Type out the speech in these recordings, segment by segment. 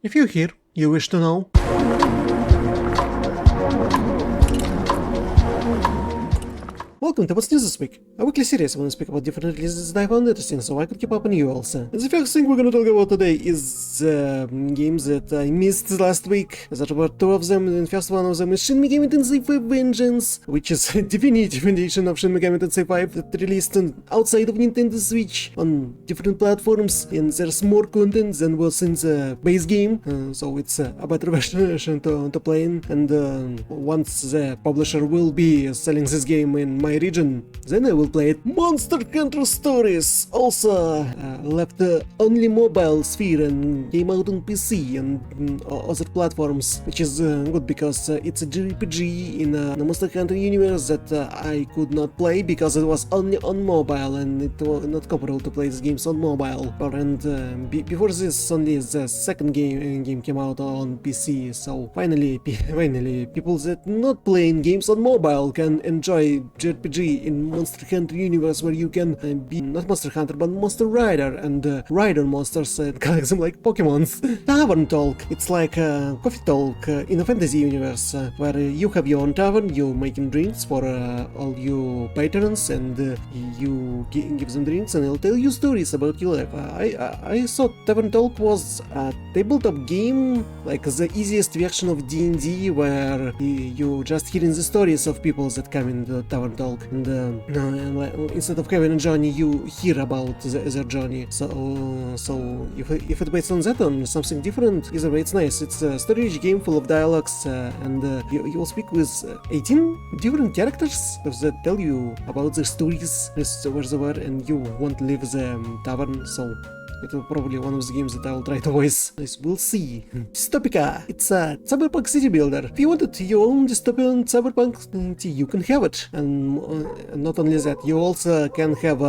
If you're here, you wish to know. Welcome to What's News This Week, a weekly series where we speak about different releases that I found interesting so I could keep up on you also. And the first thing we're gonna talk about today is games that I missed last week. There were two of them, and the first one of them is Shin Megami Tensei 5 Vengeance, which is a definitive edition of Shin Megami Tensei 5 that released outside of Nintendo Switch on different platforms, and there's more content than was in the base game, so it's a better version to play in, and once the publisher will be selling this game in my region, then I will play it. Monster Hunter Stories also left only mobile sphere and came out on PC and other platforms, which is good because it's a JRPG in a Monster Hunter universe that I could not play because it was only on mobile and it was not comfortable to play these games on mobile. And before this, only the second game came out on PC, so finally people that not playing games on mobile can enjoy JRPG in Monster Hunter universe, where you can be not Monster Hunter but Monster Rider and rider monsters and collect them like Pokemons. Tavern Talk, it's like coffee talk in a fantasy universe where you have your own tavern, you making drinks for all you patrons, and you give them drinks and they'll tell you stories about your life. I thought Tavern Talk was a tabletop game, like the easiest version of D&D, where you just hearing the stories of people that come in the Tavern Talk, and instead of having a journey, you hear about their journey. So if it's based on that, on something different, either way it's nice. It's a story-rich game full of dialogues, and you will speak with 18 different characters that tell you about their stories, where they were, and you won't leave the tavern, so it will probably one of the games that I will try to voice. We'll see. DYSTOPIKA, it's a cyberpunk city builder. If you wanted your own dystopian cyberpunk, you can have it. And not only that, you also can have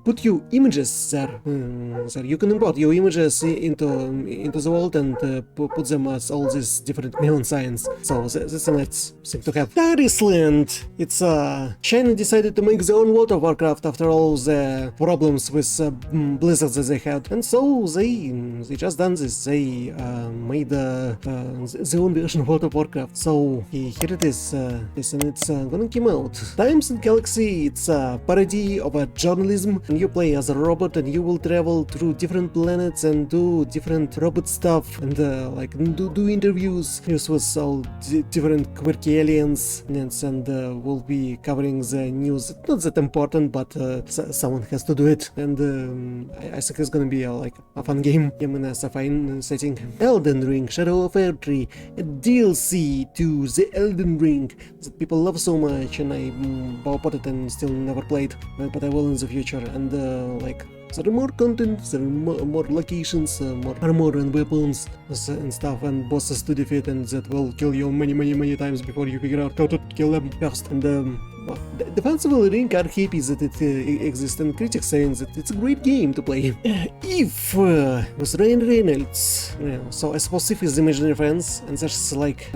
put your images there. So you can import your images into the world and put them as all these different neon signs. So that's a nice thing to have. Tarisland, it's China decided to make their own World of Warcraft after all the problems with blizzards that they had, and so they just done this. They made their own version of World of Warcraft. So here it is, and it's gonna come out. Times and Galaxy, it's a parody of a journalism, and you play as a robot and you will travel through different planets and do different robot stuff, and like do interviews with all different quirky aliens, and we'll be covering the news. It's not that important, but someone has to do it, and I think it's gonna be like a fun game in a fine setting. Elden Ring, Shadow of Erdtree, a DLC to the Elden Ring that people love so much, and I bought it and still never played, but I will in the future. And like, there are more content, there are more locations, more armor and weapons and stuff, and bosses to defeat, and that will kill you many times before you figure out how to kill them first. And the fans of the ring are happy that it exists, and critics saying that it's a great game to play. If with Ryan Reynolds, so I suppose if is imaginary friends, and there's like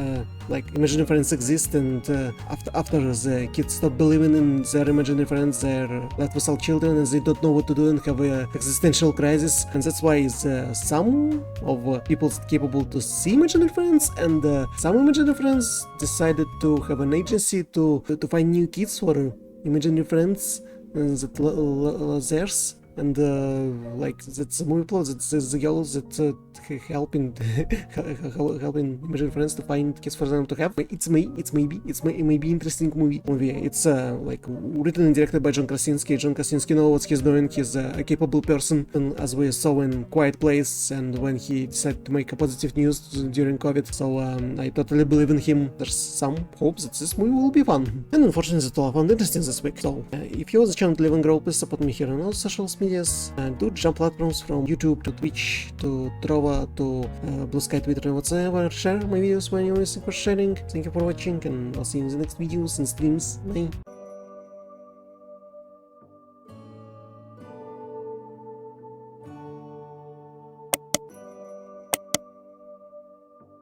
imaginary friends exist, and after the kids stop believing in their imaginary friends, they're left with all children and they don't know what to do and have an existential crisis, and that's why some of people capable to see imaginary friends, and some imaginary friends decided to have an agency to find new kids for imaginary friends that theirs. And like, that's a movie plot, that's the girls that helping imaginary friends to find kids for them to have. It may be interesting movie. It's like written and directed by John Krasinski. John Krasinski knows what he's doing. He's a capable person, and as we saw in Quiet Place, and when he decided to make a positive news during COVID. So I totally believe in him. There's some hope that this movie will be fun. And unfortunately, that's all I found interesting this week. So if you want the channel to live and grow, please support me here on all social media. Do jump platforms from YouTube to Twitch to Trova to Blue Sky, Twitter, and whatsoever. Share my videos when you're listening for sharing. Thank you for watching, and I'll see you in the next videos and streams. Bye.